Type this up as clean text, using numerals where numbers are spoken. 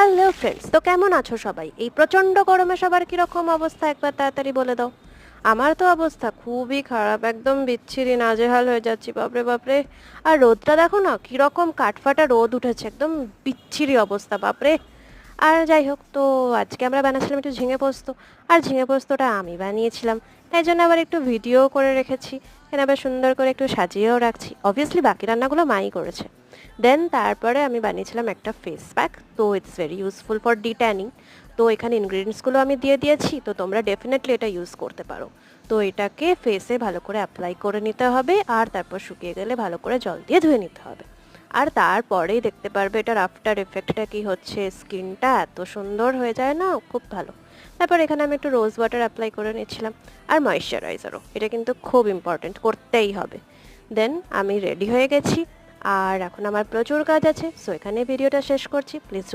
Hello friends, তো কেমন আছো সবাই? এই প্রচণ্ড গরমে সবার কীরকম অবস্থা একবার তাড়াতাড়ি বলে দাও। আমার তো অবস্থা খুবই খারাপ, একদম বিচ্ছিরি নাজেহাল হয়ে যাচ্ছি, বাপরে বাপরে। আর রোদটা দেখো না, কীরকম কাঠফাটা রোদ উঠেছে, একদম বিচ্ছিরি অবস্থা, বাপরে। আর যাই হোক, তো আজকে আমরা বানাচ্ছিলাম একটু ঝিঙে পোস্ত। আর ঝিঙে পোস্তটা আমি বানিয়েছিলাম, তাই জন্য আবার একটু ভিডিও করে রেখেছি। এখানে আবার সুন্দর করে একটু সাজিয়েও রাখছি। অবভিয়াসলি বাকি রান্নাগুলো মাই করেছে। দেন তারপরে আমি বানিয়েছিলাম একটা ফেস প্যাক, তো ইটস ভেরি ইউজফুল ফর ডিট্যানিং। তো এখানে ইনগ্রিডিয়েন্টসগুলো আমি দিয়ে দিয়েছি, তো তোমরা ডেফিনেটলি এটা ইউজ করতে পারো। তো এটাকে ফেসে ভালো করে অ্যাপ্লাই করে নিতে হবে, আর তারপর শুকিয়ে গেলে ভালো করে জল দিয়ে ধুয়ে নিতে হবে। আর তারপরেই দেখতে পারবে এটার আফটার এফেক্টটা কি হচ্ছে। স্কিনটা এত সুন্দর হয়ে যায় না, খুব ভালো। তারপর এখানে আমি একটু রোজ ওয়াটার অ্যাপ্লাই করে নিচ্ছিলাম, আর ময়েশ্চারাইজারও, এটা কিন্তু খুব ইম্পর্টেন্ট, করতেই হবে। দেন আমি রেডি হয়ে গেছি, আর এখন আমার প্রচুর কাজ আছে, সো এখানে ভিডিওটা শেষ করছি। প্লিজ